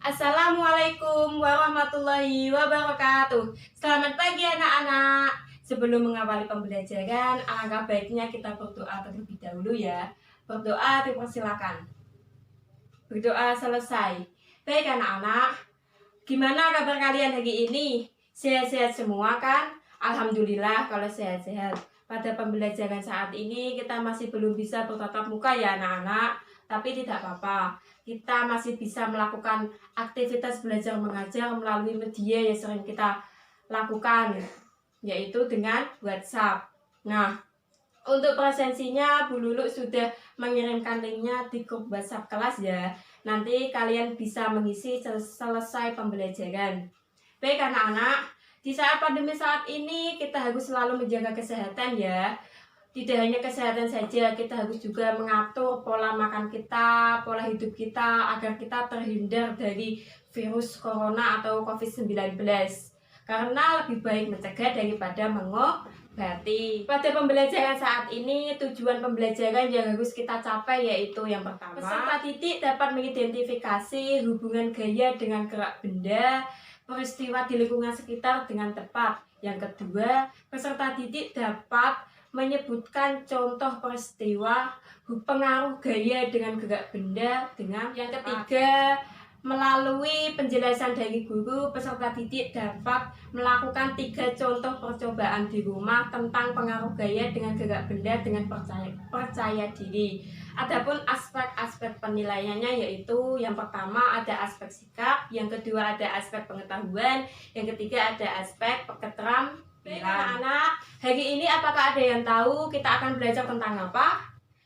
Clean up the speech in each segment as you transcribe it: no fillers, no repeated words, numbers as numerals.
Assalamualaikum warahmatullahi wabarakatuh. Selamat pagi anak-anak. Sebelum mengawali pembelajaran, alangkah baiknya kita berdoa terlebih dahulu ya. Berdoa dipersilakan. Berdoa selesai. Baik anak-anak, gimana kabar kalian hari ini? Sehat-sehat semua kan? Alhamdulillah kalau sehat-sehat. Pada pembelajaran saat ini kita masih belum bisa bertatap muka ya anak-anak. Tapi tidak apa-apa. Kita masih bisa melakukan aktivitas belajar mengajar melalui media yang sering kita lakukan, yaitu dengan WhatsApp. Nah, untuk presensinya Bu Lulu sudah mengirimkan linknya di grup WhatsApp kelas ya. Nanti kalian bisa mengisi selesai pembelajaran. Baik anak-anak, di saat pandemi saat ini kita harus selalu menjaga kesehatan ya. Tidak hanya kesehatan saja, kita harus juga mengatur pola makan kita, pola hidup kita agar kita terhindar dari virus corona atau COVID-19. Karena lebih baik mencegah daripada mengobati. Pada pembelajaran saat ini, tujuan pembelajaran yang harus kita capai yaitu yang pertama, peserta didik dapat mengidentifikasi hubungan gaya dengan gerak benda, peristiwa di lingkungan sekitar dengan tepat. Yang kedua, peserta didik dapat menyebutkan contoh peristiwa pengaruh gaya dengan gerak benda dengan yang ketiga, melalui penjelasan dari guru, peserta didik dapat melakukan 3 contoh percobaan di rumah tentang pengaruh gaya dengan gerak benda dengan percaya diri. Adapun aspek-aspek penilaiannya yaitu yang pertama ada aspek sikap, yang kedua ada aspek pengetahuan, yang ketiga ada aspek keterampilan. Baik anak-anak, hari ini apakah ada yang tahu kita akan belajar tentang apa?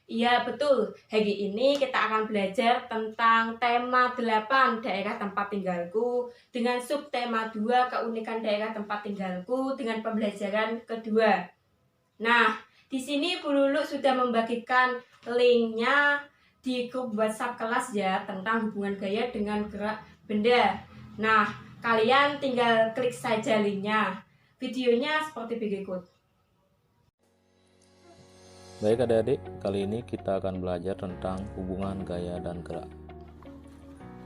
Iya betul, hari ini kita akan belajar tentang tema 8 daerah tempat tinggalku dengan subtema 2 keunikan daerah tempat tinggalku dengan pembelajaran kedua. Nah, di sini Bu Lulu sudah membagikan linknya di grup WhatsApp kelas ya tentang hubungan gaya dengan gerak benda. Nah, kalian tinggal klik saja linknya. Videonya seperti berikut. Baik adik-adik, kali ini kita akan belajar tentang hubungan gaya dan gerak.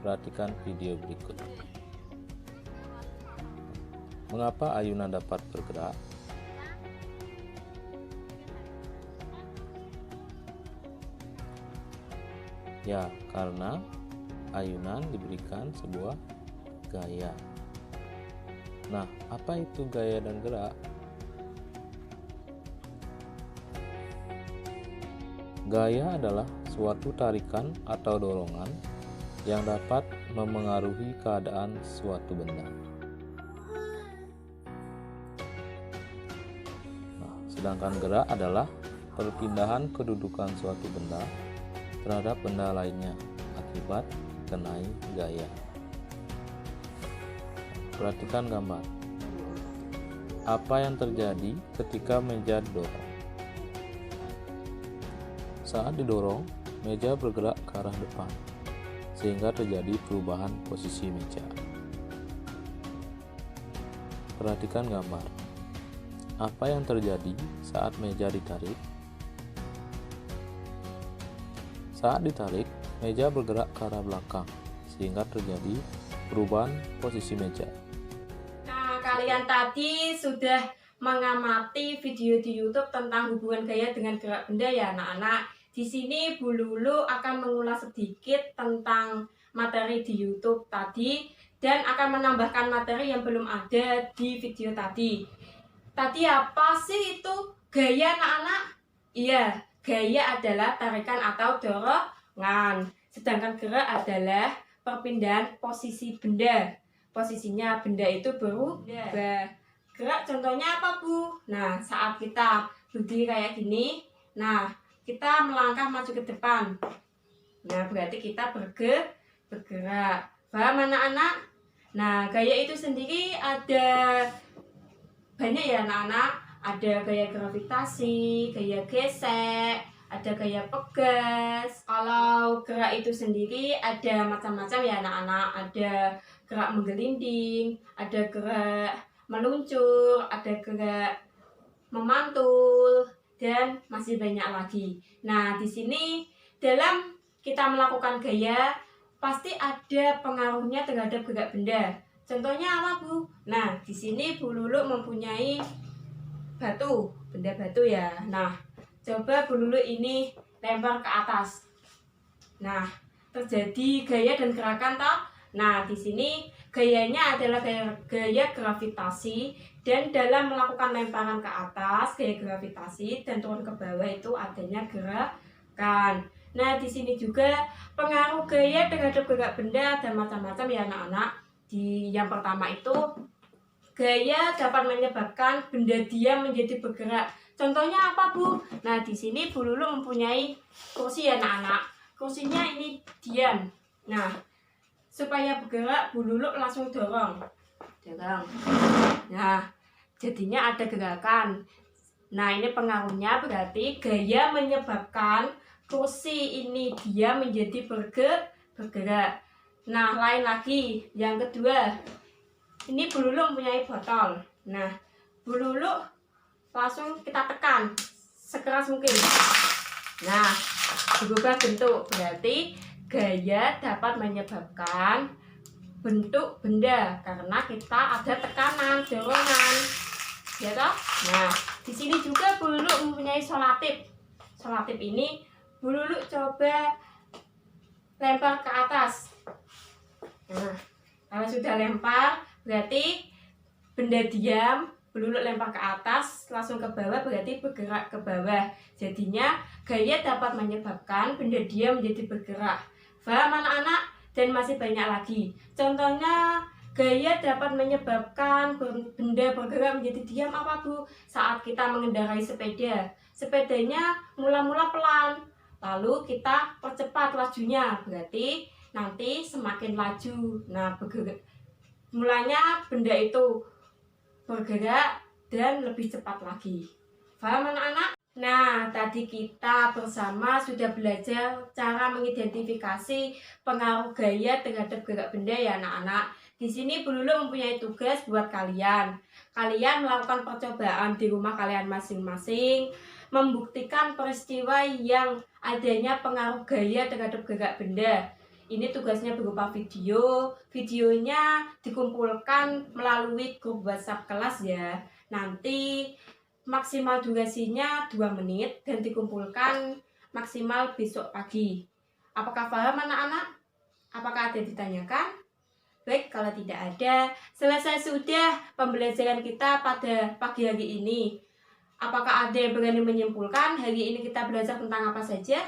Perhatikan video berikut. Mengapa ayunan dapat bergerak? Ya, karena ayunan diberikan sebuah gaya. Nah, apa itu gaya dan gerak? Gaya adalah suatu tarikan atau dorongan yang dapat memengaruhi keadaan suatu benda. Nah, sedangkan gerak adalah perpindahan kedudukan suatu benda terhadap benda lainnya akibat kenai gaya. Perhatikan gambar. Apa yang terjadi ketika meja didorong? Saat didorong, meja bergerak ke arah depan, sehingga terjadi perubahan posisi meja. Perhatikan gambar. Apa yang terjadi saat meja ditarik? Saat ditarik, meja bergerak ke arah belakang, sehingga terjadi perubahan posisi meja. Nah, kalian tadi sudah mengamati video di YouTube tentang hubungan gaya dengan gerak benda ya anak-anak. Di sini Bu Lulu akan mengulas sedikit tentang materi di YouTube tadi dan akan menambahkan materi yang belum ada di video tadi. Tadi apa sih itu gaya anak-anak? Iya, gaya adalah tarikan atau dorongan. Sedangkan gerak adalah perpindahan posisi benda. Posisinya benda itu berubah. Gerak contohnya apa Bu? Nah, saat kita berdiri kayak gini, nah kita melangkah maju ke depan. Nah, berarti kita bergerak. Paham anak-anak? Nah, gaya itu sendiri ada banyak ya anak-anak. Ada gaya gravitasi, gaya gesek, ada gaya pegas. Kalau gerak itu sendiri ada macam-macam ya anak-anak. Ada gerak menggelinding, ada gerak meluncur, ada gerak memantul, dan masih banyak lagi. Nah, di sini dalam kita melakukan gaya, pasti ada pengaruhnya terhadap gerak benda. Contohnya apa, Bu? Nah, di sini Bu Lulu mempunyai batu, benda batu ya. Nah, coba Bu Lulu ini lempar ke atas. Nah, terjadi gaya dan gerakan toh. Nah, di sini gayanya adalah gaya gravitasi, dan dalam melakukan lemparan ke atas, gaya gravitasi, dan turun ke bawah itu adanya gerakan. Nah, di sini juga pengaruh gaya terhadap gerak benda ada macam-macam ya anak-anak. Di yang pertama itu gaya dapat menyebabkan benda diam menjadi bergerak. Contohnya apa, Bu? Nah, di sini Bu Lulu mempunyai kursi ya anak-anak. Kursinya ini diam. Nah, supaya bergerak, Bu Lulu langsung dorong. Nah, jadinya ada gerakan. Nah, ini pengaruhnya berarti gaya menyebabkan kursi ini diam menjadi bergerak. Nah, lain lagi. Yang kedua, ini Bu Lulu mempunyai botol. Nah, Bu Lulu langsung kita tekan sekeras mungkin. Nah, berubah bentuk, berarti gaya dapat menyebabkan bentuk benda karena kita ada tekanan, dorongan, ya toh? Nah, di sini juga Bu Lulu mempunyai solatif. Solatif ini Bu Lulu coba lempar ke atas. Nah, kalau sudah lempar, berarti benda diam. Bu Lulu lempar ke atas, langsung ke bawah, berarti bergerak ke bawah. Jadinya gaya dapat menyebabkan benda diam menjadi bergerak. Paham anak-anak? Dan masih banyak lagi. Contohnya gaya dapat menyebabkan benda bergerak menjadi diam apa, Bu? Saat kita mengendarai sepeda. Sepedanya mula-mula pelan, lalu kita percepat lajunya, berarti nanti semakin laju. Nah, bergerak. Mulanya benda itu bergerak dan lebih cepat lagi. Paham anak-anak? Nah, tadi kita bersama sudah belajar cara mengidentifikasi pengaruh gaya terhadap gerak benda ya anak-anak. Di sini Bu Lulu mempunyai tugas buat kalian. Kalian melakukan percobaan di rumah kalian masing-masing, membuktikan peristiwa yang adanya pengaruh gaya terhadap gerak benda. Ini tugasnya berupa video. Videonya dikumpulkan melalui grup WhatsApp kelas ya. Nanti maksimal durasinya 2 menit dan dikumpulkan maksimal besok pagi. Apakah paham anak-anak? Apakah ada ditanyakan? Baik, kalau tidak ada, selesai sudah pembelajaran kita pada pagi hari ini. Apakah ada yang berani menyimpulkan hari ini kita belajar tentang apa saja?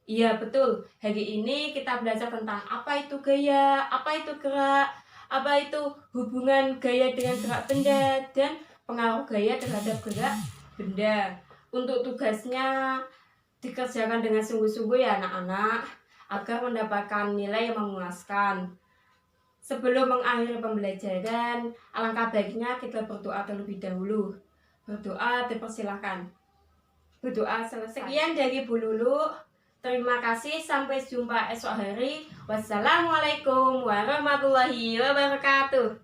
Iya, betul. Hari ini kita belajar tentang apa itu gaya, apa itu gerak, apa itu hubungan gaya dengan gerak benda, dan pengaruh gaya terhadap gerak benda. Untuk tugasnya dikerjakan dengan sungguh-sungguh ya anak-anak, agar mendapatkan nilai yang memuaskan. Sebelum mengakhiri pembelajaran, alangkah baiknya kita berdoa terlebih dahulu. Berdoa, dipersilahkan. Berdoa selesai. Sekian dari Bu Lulu. Terima kasih, sampai jumpa esok hari. Wassalamualaikum warahmatullahi wabarakatuh.